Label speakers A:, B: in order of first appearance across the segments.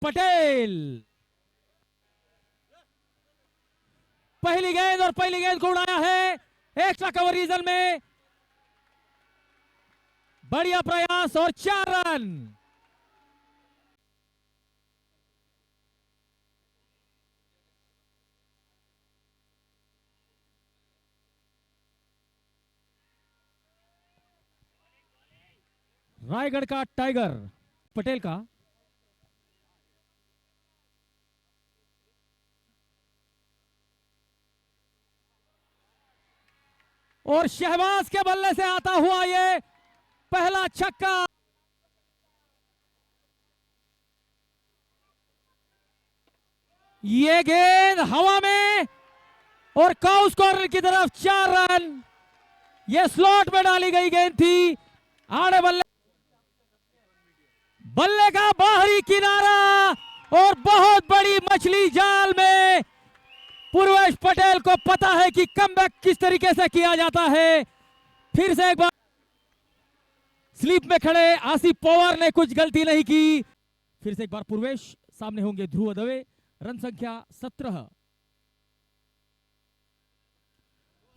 A: पटेल। पहली गेंद को उड़ाया है एक्स्ट्रा कवर रीजन में। बढ़िया प्रयास और 4 रन। रायगढ़ का टाइगर पटेल का और शहबाज के बल्ले से आता हुआ ये पहला छक्का। ये गेंद हवा में और काउस कॉर्नर की तरफ 4 रन। ये स्लॉट में डाली गई गेंद थी। आड़े बल्ले का बाहरी किनारा और बहुत बड़ी मछली जाल में। पूर्वेश पटेल को पता है कि कमबैक किस तरीके से किया जाता है। फिर से एक बार स्लीप में खड़े आसिफ पवार ने कुछ गलती नहीं की। फिर से एक बार पूर्वेश सामने होंगे ध्रुव दवे। रन संख्या 17।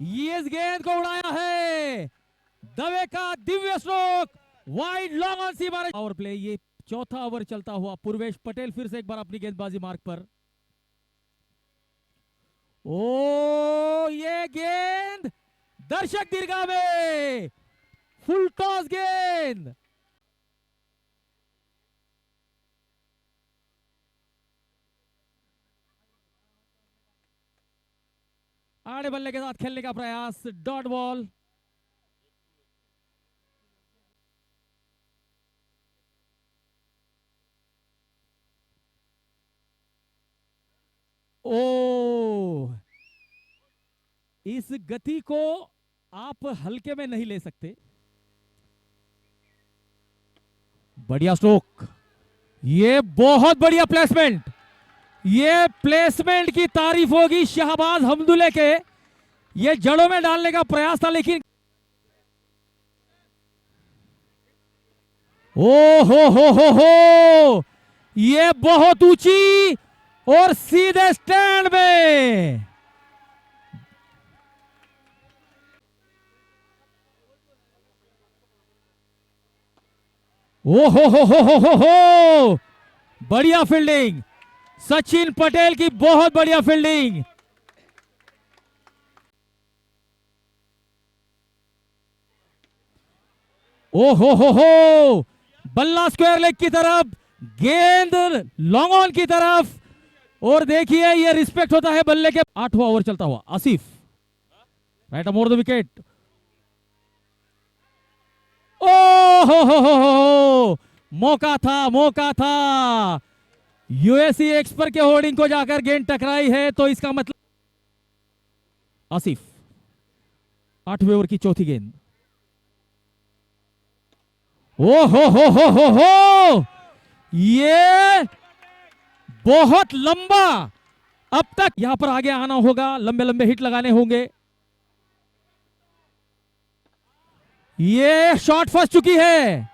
A: ये इस गेंद को उड़ाया है दवे का दिव्य स्ट्रोक। वाइड लॉन्ग ऑन सी बार पावर प्ले। ये चौथा ओवर चलता हुआ पूर्वेश पटेल फिर से एक बार अपनी गेंदबाजी मार्ग पर। ओ ये गेंद दर्शक दीर्घा में फुल टॉस गेंद। आड़े बल्ले के साथ खेलने का प्रयास। Dot ball. ओ इस गति को आप हल्के में नहीं ले सकते। बढ़िया स्ट्रोक। ये बहुत बढ़िया प्लेसमेंट। ये प्लेसमेंट की तारीफ होगी शहबाज हमदुल्ले के। ये जड़ों में डालने का प्रयास था लेकिन ओ हो ये बहुत ऊंची और सीधे स्टैंड में। ओ हो बढ़िया फील्डिंग। सचिन पटेल की बहुत बढ़िया फील्डिंग। ओ हो बल्ला स्क्वायर लेग की तरफ, गेंद लॉन्ग ऑन की तरफ। और देखिए ये रिस्पेक्ट होता है बल्ले के। 8वां ओवर चलता हुआ Asif right more the wicket. ओ हो मौका था। यूएससी एक्सपर के होर्डिंग को जाकर गेंद टकराई है तो इसका मतलब आसिफ 8वें ओवर की चौथी गेंद। ओ हो ये बहुत लंबा। अब तक यहां पर आगे आना होगा, लंबे लंबे हिट लगाने होंगे। ये शॉट फंस चुकी है।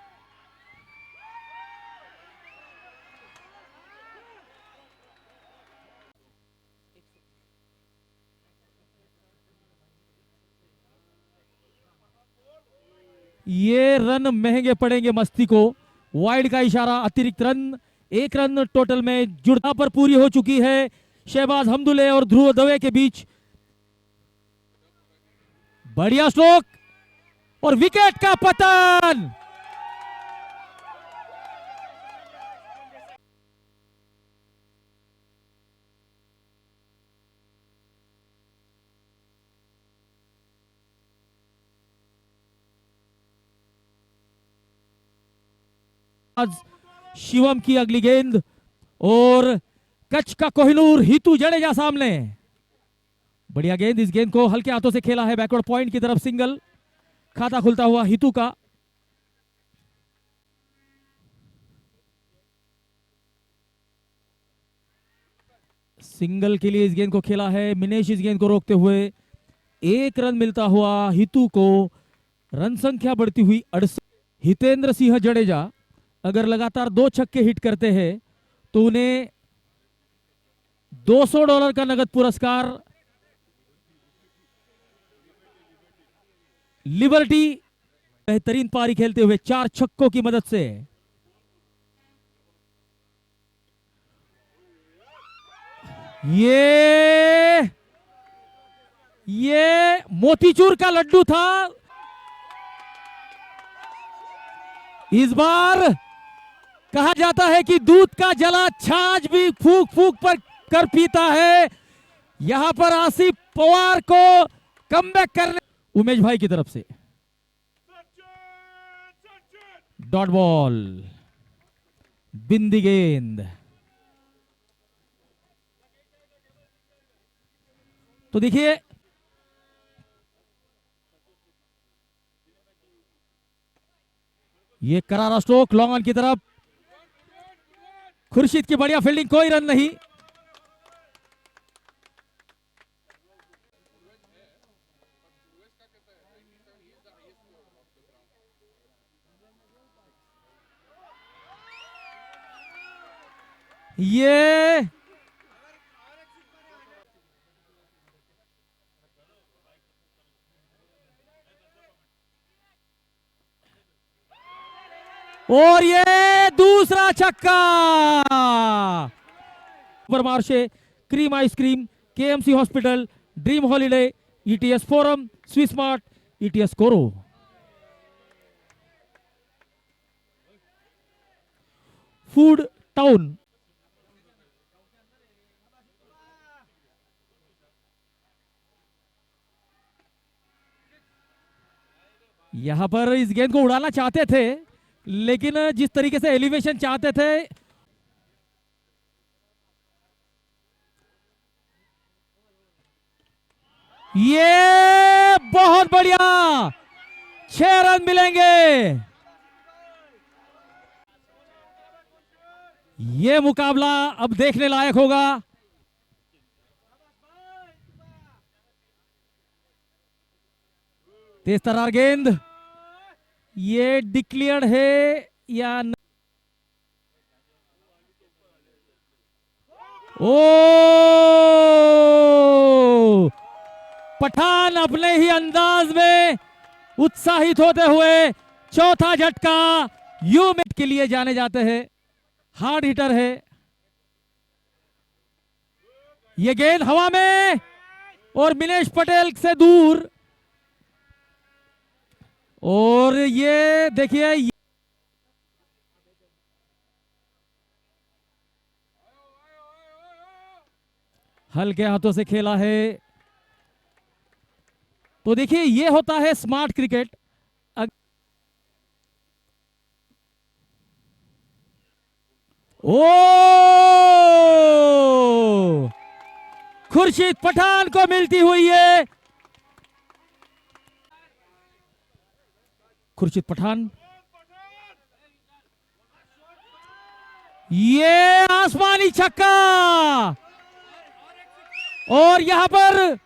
A: ये रन महंगे पड़ेंगे मस्ती को। वाइड का इशारा, अतिरिक्त रन। 1 रन टोटल में जुड़ता पर पूरी हो चुकी है शहबाज हमदुल्ले और ध्रुव दवे के बीच। बढ़िया स्ट्रोक और विकेट का पतन। शिवम की अगली गेंद और कच्छ का कोहिनूर हितू जडेजा सामने। बढ़िया गेंद। इस गेंद को हल्के हाथों से खेला है बैकवर्ड पॉइंट की तरफ। सिंगल। खाता खुलता हुआ हितू का। सिंगल के लिए इस गेंद को खेला है मिनेश। इस गेंद को रोकते हुए 1 रन मिलता हुआ हितू को। रन संख्या बढ़ती हुई 68। हितेंद्र सिंह जडेजा अगर लगातार 2 छक्के हिट करते हैं तो उन्हें $200 का नगद पुरस्कार लिबर्टी बेहतरीन पारी खेलते हुए 4 छक्कों की मदद से। ये मोतीचूर का लड्डू था। इस बार कहा जाता है कि दूध का जला छाछ भी फूक फूक पर कर पीता है। यहां पर आसिफ पवार को कमबैक करने उमेश भाई की तरफ से डॉट बॉल, बिंदी गेंद। तो देखिए ये करारा स्ट्रोक लॉन्ग ऑन की तरफ, खुर्शीद की बढ़िया फील्डिंग, कोई रन नहीं। ये और ये दूसरा छक्का। Marche, cream ice cream, KMC hospital, dream holiday, ETS forum, Swiss mart, ETS Coro. Food town. यहां पर इस गेंद को उड़ाना चाहते थे, लेकिन जिस तरीके से एलिवेशन चाहते थे, ये बहुत बढ़िया 6 रन मिलेंगे। ये मुकाबला अब देखने लायक होगा। तेज तर्रार गेंद, ये डिक्लेयर्ड है या नहीं? ओ पठान अपने ही अंदाज में उत्साहित होते हुए चौथा झटका यूमिट के लिए जाने जाते हैं, हार्ड हिटर है। ये गेंद हवा में और मिनेश पटेल से दूर, और ये देखिए हल्के हाथों से खेला है। तो देखिए ये होता है स्मार्ट क्रिकेट। ओ खुर्शीद पठान को मिलती हुई है। खुर्शीद पठान, ये आसमानी छक्का, और यहां पर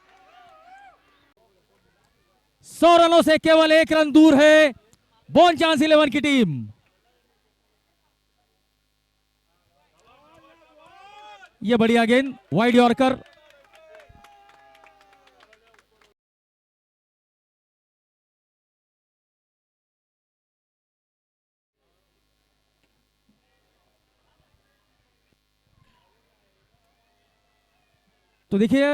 A: 100 रनों से केवल 1 रन दूर है बोनचांस 11 की टीम। ये बढ़िया गेंद, वाइड यॉर्कर। तो देखिए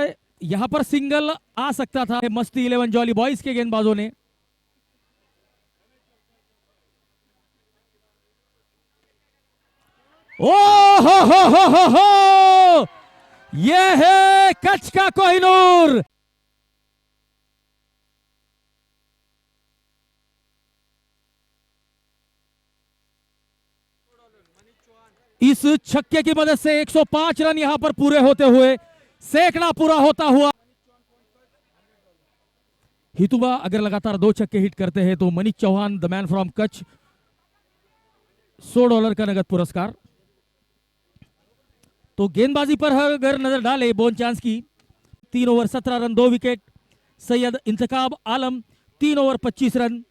A: यहां पर सिंगल आ सकता था मस्ती 11 जॉली बॉयज के गेंदबाजों ने। ओ हो, यह है कच्छ का कोहिनूर। इस छक्के की मदद से 105 रन यहां पर पूरे होते हुए सैकड़ा पूरा होता हुआ। हितुबा अगर लगातार 2 छक्के हिट करते हैं तो Manish Chauhan the man from Kutch $100 का नगद पुरस्कार। तो गेंदबाजी पर अगर नजर डाले बोनचांस की, 3 ओवर 17 रन 2 विकेट। सैयद इंतखाब आलम 3 over 25 run.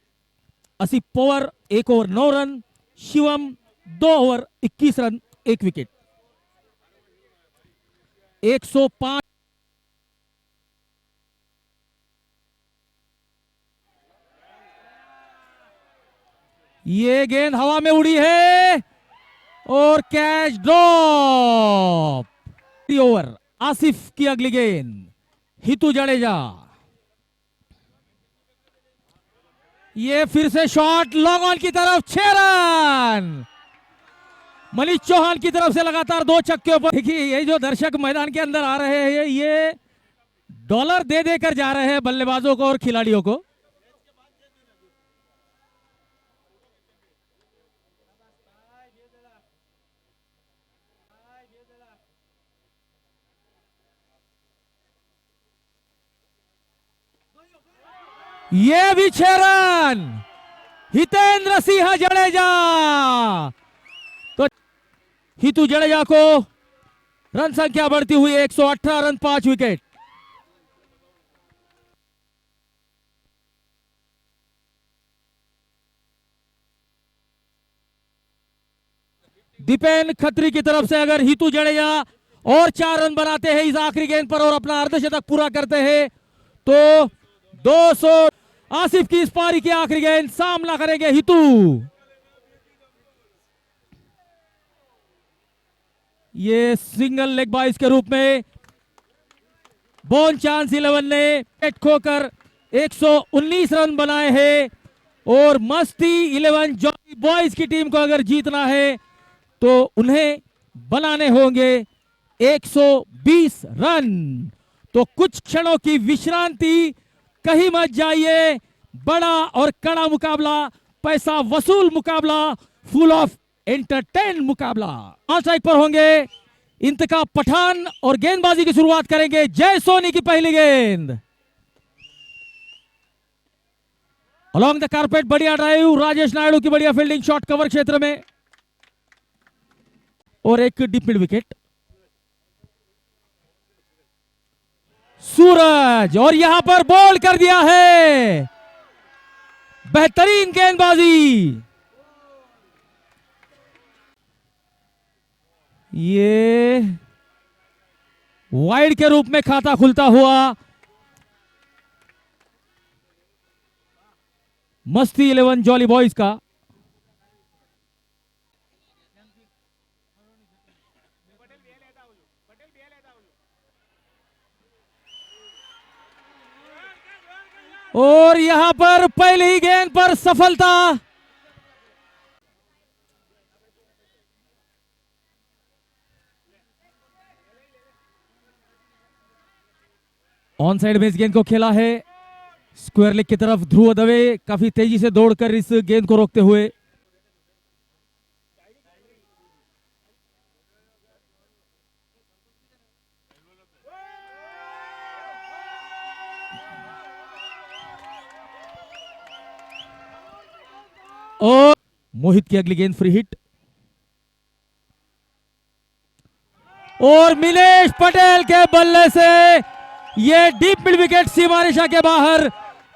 A: Asif Pawar 1 over 9 run. Shivam 2 over 21 run 1 wicket. 105। ये गेंद हवा में उड़ी है और कैच ड्रॉप। ओवर आसिफ की अगली गेंद, हितू जडेजा। ये फिर से शॉट लॉन्ग ऑन की तरफ, 6 रन। मनीष चौहान की तरफ से लगातार 2 छक्के पर। देखिए ये जो दर्शक मैदान के अंदर आ रहे हैं, ये डॉलर दे देकर जा रहे हैं बल्लेबाजों को और खिलाड़ियों को। ये भी 6 रन, हितेंद्र सिंह जडेजा। तो हितू जडेजा को रन संख्या बढ़ती हुई 118 रन, 5 विकेट। दीपेन खत्री की तरफ से अगर हितू जडेजा और 4 रन बनाते हैं इस आखिरी गेंद पर और अपना अर्धशतक पूरा करते हैं तो 200। आसिफ की इस पारी की आखिरी गेंद, सामना करेंगे हितू। ये सिंगल लेग बाइस के रूप में बोन चांस 11 ने विकेट खोकर 119 रन बनाए हैं और मस्ती 11 जॉली बॉयज की टीम को अगर जीतना है तो उन्हें बनाने होंगे 120 रन। तो कुछ क्षणों की विश्रांति, कहीं मत जाइए। बड़ा और कड़ा मुकाबला, पैसा वसूल मुकाबला, फुल ऑफ एंटरटेन मुकाबला। ऑन स्ट्राइक पर होंगे इंतका पठान और गेंदबाजी की शुरुआत करेंगे जय सोनी की पहली गेंद। अलोंग द कारपेट बढ़िया ड्राइव, राजेश नायडू की बढ़िया फील्डिंग, शॉट कवर क्षेत्र में और एक डीप मिड विकेट। सूरज और यहां पर बॉल कर दिया है, बेहतरीन गेंदबाजी। ये वाइड के रूप में खाता खुलता हुआ मस्ती 11 जॉली बॉयज का। और यहां पर पहली ही गेंद पर सफलता। ऑन साइड में इस गेंद को खेला है स्क्वायर लेग की तरफ। ध्रुव दवे काफी तेजी से दौड़कर इस गेंद को रोकते हुए। और मोहित की अगली गेंद फ्री हिट और मिलेश पटेल के बल्ले से यह डीप मिड विकेट, सीमा रेखा के बाहर,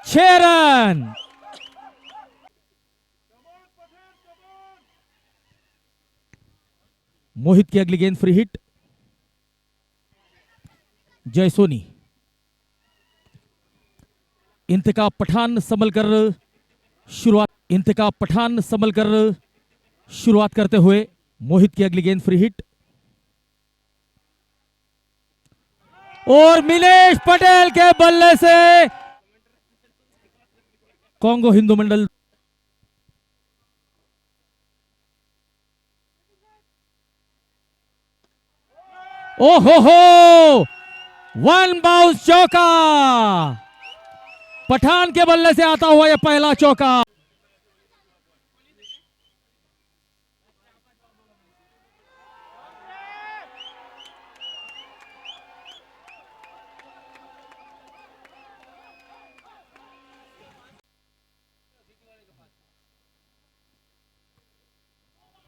A: 6 रन। मोहित की अगली गेंद फ्री हिट, जय सोनी। इंतका पठान संभल कर शुरुआत, इंतका पठान संभल कर शुरुआत करते हुए। मोहित की अगली गेंद फ्री हिट और मिलेश पटेल के बल्ले से कांगो हिंदू मंडल। ओहो हो, 1 बाउंस चौका। पठान के बल्ले से आता हुआ यह पहला चौका।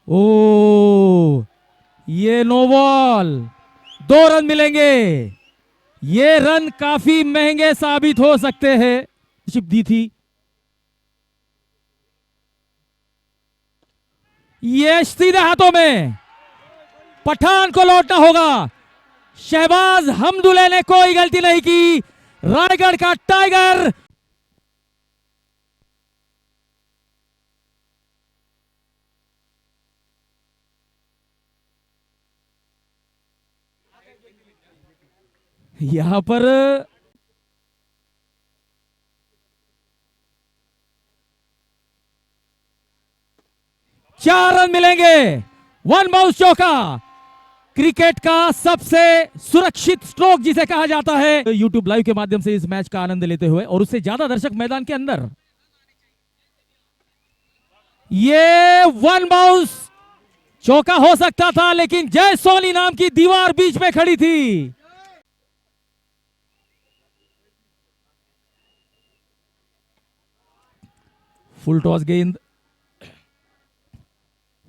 A: ओ, ये नो बॉल, 2 रन मिलेंगे। ये रन काफी महंगे साबित हो सकते हैं। चिप दी थी, ये सीधे हाथों में, पठान को लौटना होगा। शहबाज हमदुल्ले ने कोई गलती नहीं की। रायगढ़ का टाइगर यहां पर 4 रन मिलेंगे। 1 बाउंस चौका, क्रिकेट का सबसे सुरक्षित स्ट्रोक जिसे कहा जाता है। यूट्यूब लाइव के माध्यम से इस मैच का आनंद लेते हुए और उससे ज्यादा दर्शक मैदान के अंदर। ये 1 बाउंस चौका हो सकता था, लेकिन जय सोनी नाम की दीवार बीच में खड़ी थी। फुल टॉस गेंद,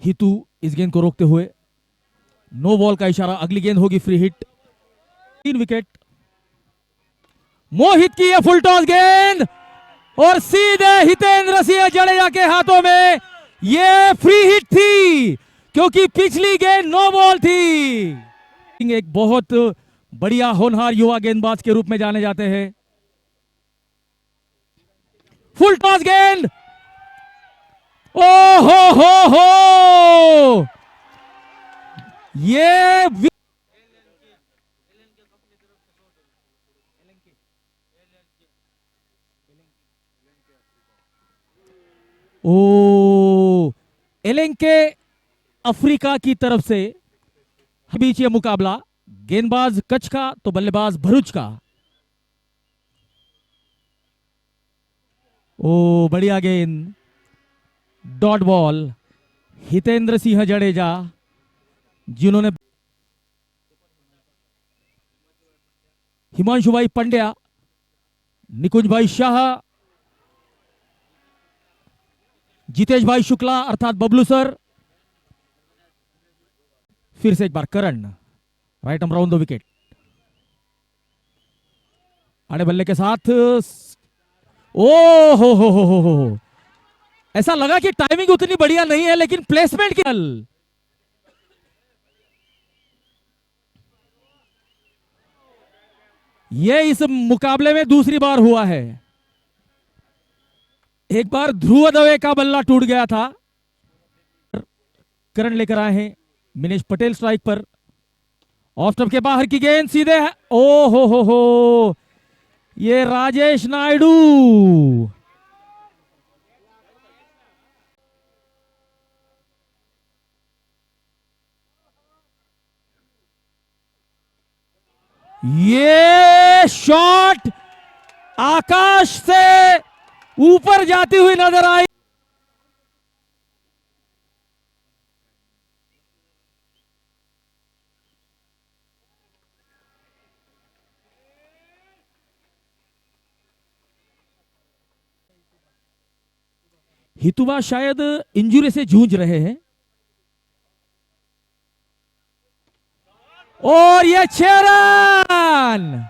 A: हितू इस गेंद को रोकते हुए, नो बॉल का इशारा, अगली गेंद होगी फ्री हिट। 3 विकेट। मोहित की यह फुल टॉस गेंद और सीधे हितेंद्र सिंह जडेजा के हाथों में यह फ्री हिट थी, क्योंकि पिछली गेंद नो बॉल थी। एक बहुत बढ़िया होनहार युवा गेंदबाज के रूप में जाने जाते हैं। फुल टॉस गेंद, ओ हो ये एलेंके अफ्रीका की तरफ से बीच ये मुकाबला, गेंदबाज कच्छ का तो बल्लेबाज भरूच का। ओ बढ़िया गेंद, डॉट बॉल। हितेंद्र सिंह जडेजा जिन्होंने हिमांशु भाई पंड्या, निकुंज भाई शाह, जितेश भाई शुक्ला अर्थात बबलू सर, फिर से एक बार Karan, right arm round the wicket. आड़े बल्ले के साथ ओ हो, ऐसा लगा कि टाइमिंग उतनी बढ़िया नहीं है, लेकिन प्लेसमेंट की ये इस मुकाबले में दूसरी बार हुआ है। एक बार ध्रुव दवे का बल्ला टूट गया था। करण लेकर आए हैं, मिनेश पटेल स्ट्राइक पर, ऑफ स्टंप के बाहर की गेंद सीधे, ओ हो, ये राजेश नायडू। ये शॉट आकाश से ऊपर जाती हुई नजर आई। हितुबा शायद इंजुरी से जूझ रहे हैं और ये 6 रन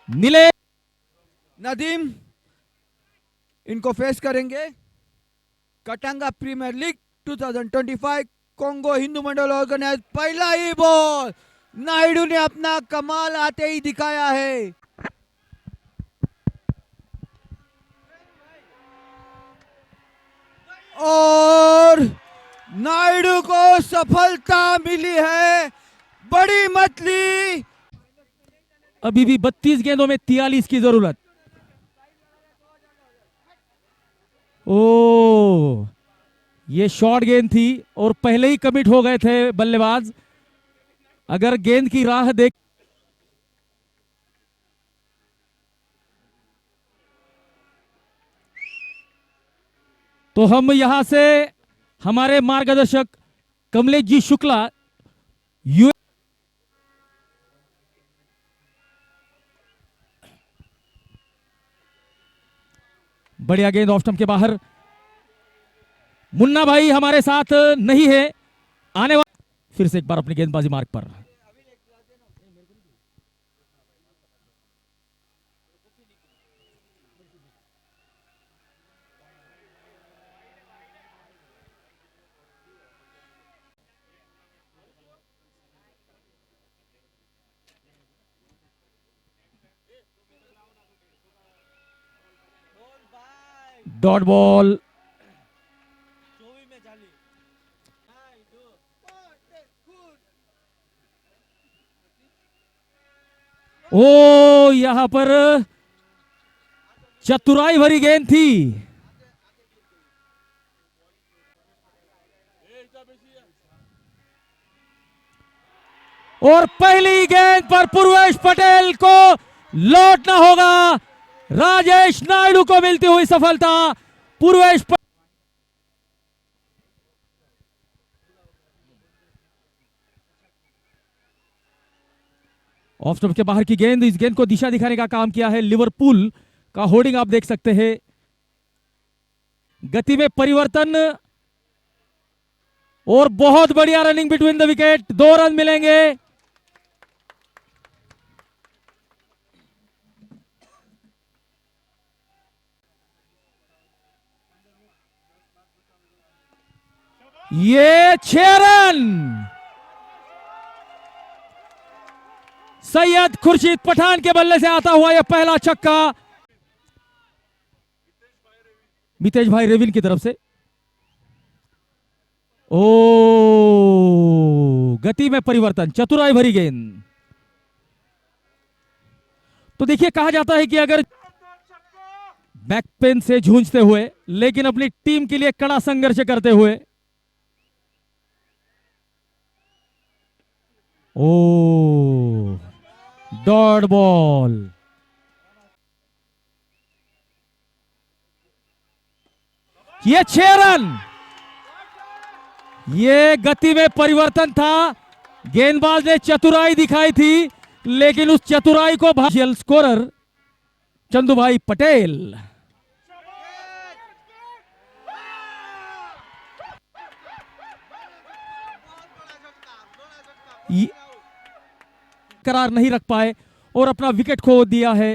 A: मिले।
B: नदीम इनको फेस करेंगे कटांगा प्रीमियर लीग 2025 कोंगो हिंदू मंडल ऑर्गेनाइज। पहला ही बॉल नायडू ने अपना कमाल आते ही दिखाया है और नायडू को सफलता मिली है। बड़ी मछली,
A: अभी भी 32 गेंदों में 43 की जरूरत। ओ ये शॉर्ट गेंद थी और पहले ही कमिट हो गए थे बल्लेबाज। अगर गेंद की राह देख तो हम यहां से हमारे मार्गदर्शक कमलेश जी शुक्ला यू बढ़िया गेंद ऑफ स्टंप के बाहर। मुन्ना भाई हमारे साथ नहीं है, आने वाले फिर से एक बार अपनी गेंदबाजी मार्ग पर। Dot ball. ओ यहां पर चतुराई भरी गेंद थी। और पहली गेंद पर पूर्वेश पटेल को लौटना होगा। राजेश नायडू को मिलती हुई सफलता। पूर्वेश ऑफ स्टंप के बाहर की गेंद, इस गेंद को दिशा दिखाने का काम किया है। लिवरपूल का होर्डिंग आप देख सकते हैं। गति में परिवर्तन और बहुत बढ़िया running between the wicket. 2 run मिलेंगे। ये 6 रन। सैयद खुर्शीद पठान के बल्ले से आता हुआ यह पहला छक्का मितेश भाई रेविन की तरफ से। ओ गति में परिवर्तन, चतुराई भरी गेंद। तो देखिए, कहा जाता है कि अगर बैक पेन से जूझते हुए लेकिन अपनी टीम के लिए कड़ा संघर्ष करते हुए, ओ डॉट बॉल। ये 6 रन। ये गति में परिवर्तन था। गेंदबाज ने चतुराई दिखाई थी लेकिन उस चतुराई को भाषियल स्कोरर चंदूभाई पटेल करार नहीं रख पाए और अपना विकेट खो दिया है।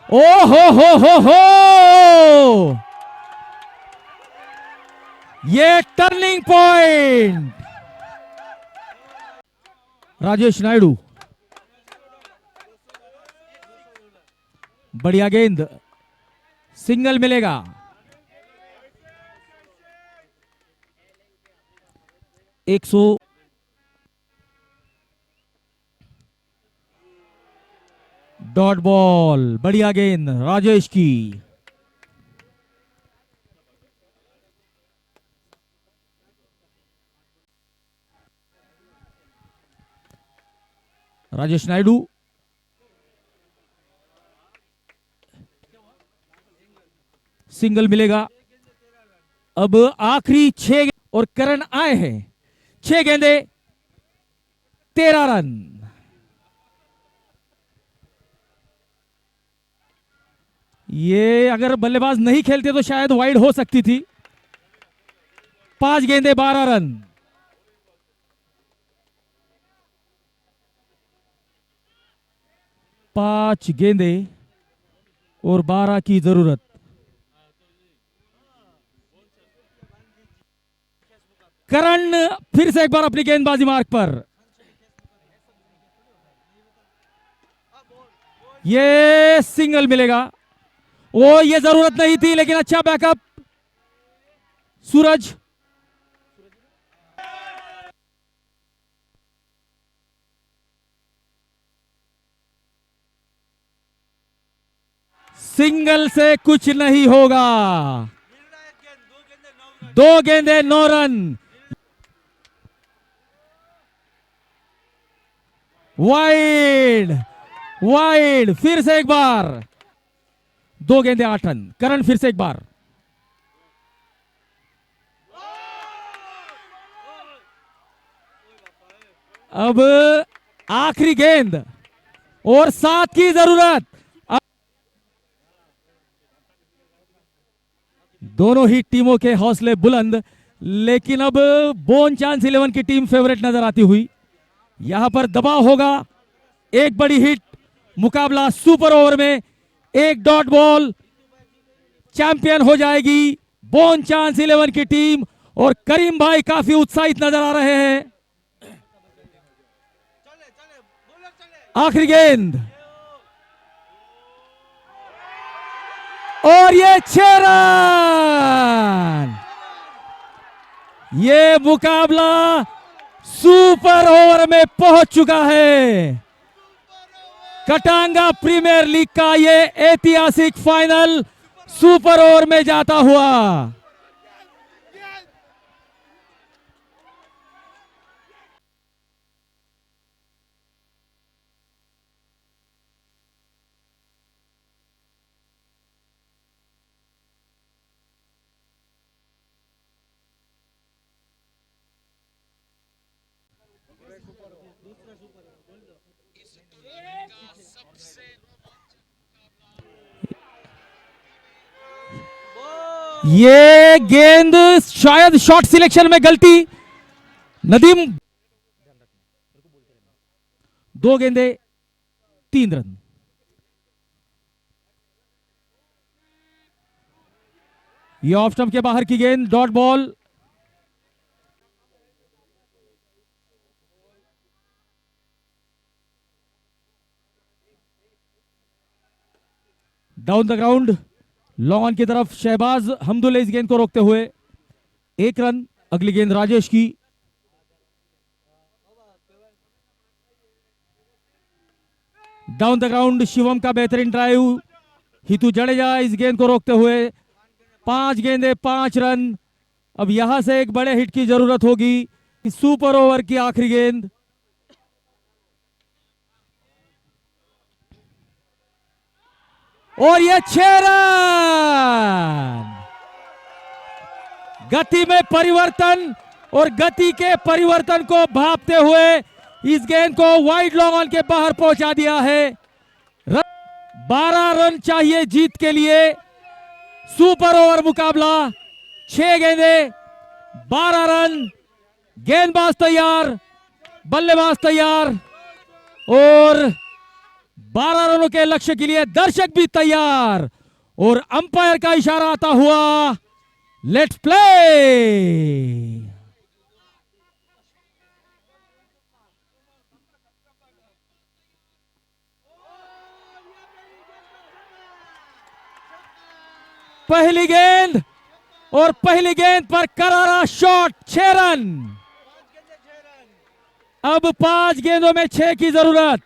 A: ओ हो ये टर्निंग पॉइंट। राजेश नायडू, बढ़िया गेंद, सिंगल मिलेगा। डॉट बॉल, बढ़िया गेंद राजेश की। राजेश नायडू सिंगल मिलेगा। अब आखिरी 6 और करण आए हैं। 6 गेंदे 13 रन। ये अगर बल्लेबाज नहीं खेलते तो शायद वाइड हो सकती थी। 5 गेंदे 12 रन। पांच गेंदे और 12 की जरूरत। करण फिर से एक बार अपनी गेंदबाजी मार्ग पर। ये सिंगल मिलेगा। वो ये जरूरत नहीं थी लेकिन अच्छा बैकअप सूरज। सिंगल से कुछ नहीं होगा। 2 गेंदे 9 रन। वाइड वाइड, फिर से एक बार। 2 गेंदे 8 रन। करण फिर से एक बार। अब आखिरी गेंद और 7 की जरूरत। दोनों ही टीमों के हौसले बुलंद, लेकिन अब बोन चांस 11 की टीम फेवरेट नजर आती हुई। यहां पर दबाव होगा। एक बड़ी हिट, मुकाबला सुपर ओवर में। 1 डॉट बॉल, चैंपियन हो जाएगी बोन चांस 11 की टीम। और करीम भाई काफी उत्साहित नजर आ रहे हैं। आखिरी गेंद और ये 6 रन। ये मुकाबला सुपर ओवर में पहुंच चुका है। कटांगा प्रीमियर लीग का ये ऐतिहासिक फाइनल सुपर ओवर में जाता हुआ। ये गेंद शायद शॉट सिलेक्शन में गलती। नदीम 2 गेंदे 3 रन। ये ऑफ स्टंप के बाहर की गेंद, dot ball. Down the ground, long on की तरफ शहबाज हमदुल्ला इस गेंद को रोकते हुए 1 रन। अगली गेंद राजेश की। डाउन द ग्राउंड, शिवम का बेहतरीन ड्राइव। हितू जडेजा इस गेंद को रोकते हुए 5 गेंदे 5 रन। अब यहां से एक बड़े हिट की जरूरत होगी। सुपर ओवर की आखिरी गेंद। और ये 6 रन। गति में परिवर्तन और गति के परिवर्तन को भांपते हुए इस गेंद को वाइड लॉन्ग ऑन के बाहर पहुंचा दिया है। 12 रन चाहिए जीत के लिए। सुपर ओवर मुकाबला, 6 गेंदे 12 रन। गेंदबाज तैयार, बल्लेबाज तैयार और 12 रनों के लक्ष्य के लिए दर्शक भी तैयार। और अंपायर का इशारा आता हुआ, लेट्स प्ले। पहली गेंद और पहली गेंद पर करारा शॉट, 6 रन। अब 5 गेंदों में 6 की जरूरत।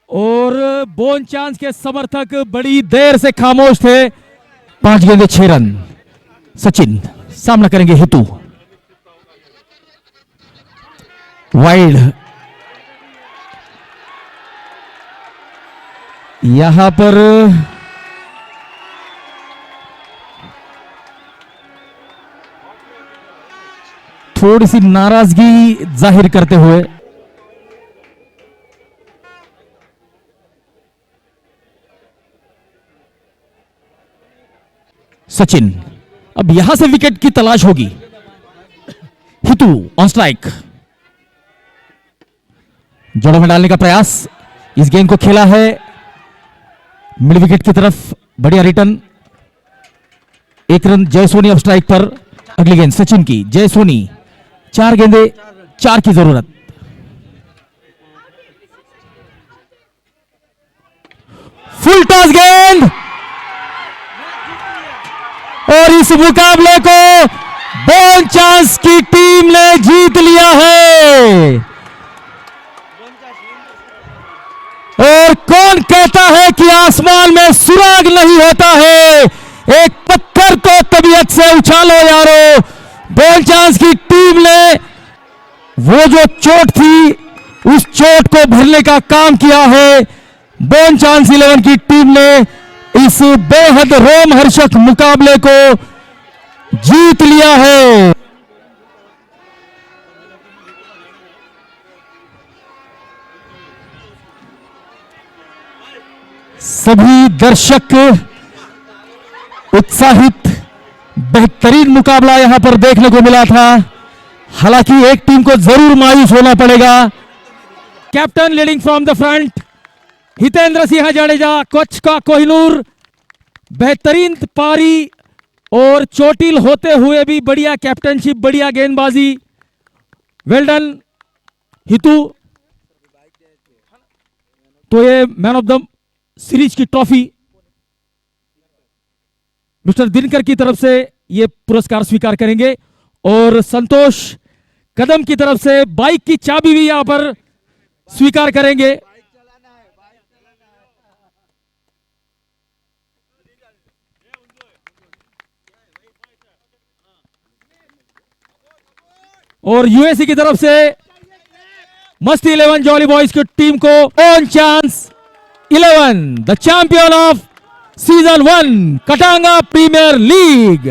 A: और बोन चांस के समर्थक बड़ी देर से खामोश थे। 5 गेंदे 6 रन। सचिन सामना करेंगे हितू। वाइड, यहां पर थोड़ी सी नाराजगी जाहिर करते हुए सचिन, अब यहां से विकेट की तलाश होगी। हितू ऑन स्ट्राइक, जड़ों में डालने का प्रयास। इस गेंद को खेला है मिड विकेट की तरफ, बढ़िया रिटर्न। 1 रन जय सोनी ऑफ स्ट्राइक पर। अगली गेंद सचिन की, जय सोनी 4 गेंदे 4 की जरूरत। फुल टॉस गेंद और इस मुकाबले को बोन चांस की टीम ने जीत लिया है। और कौन कहता है कि आसमान में सुराग नहीं होता है। एक पत्थर तो तबीयत से उछालो यारो। बोन चांस की टीम ने वो जो चोट थी उस चोट को भरने का काम किया है। बोन चांस 11 की टीम ने इस बेहद रोमहर्षक मुकाबले को जीत लिया है। सभी दर्शक उत्साहित, बेहतरीन मुकाबला यहां पर देखने को मिला था। हालांकि एक टीम को जरूर मायूस होना पड़ेगा। Captain leading from the front, Hitendra Singh Jadeja, coach का कोहिनूर, बेहतरीन पारी और चोटिल होते हुए भी बढ़िया कैप्टनशिप, बढ़िया गेंदबाजी, वेल डन हितू। तो ये मैन ऑफ द सीरीज की ट्रॉफी मिस्टर दिनकर की तरफ से ये पुरस्कार स्वीकार करेंगे और संतोष कदम की तरफ से बाइक की चाबी भी यहां पर स्वीकार करेंगे। और यूएसए की तरफ से मस्ती 11 जॉली बॉयज की टीम को on chance 11 the champion of season 1 Katanga premier league.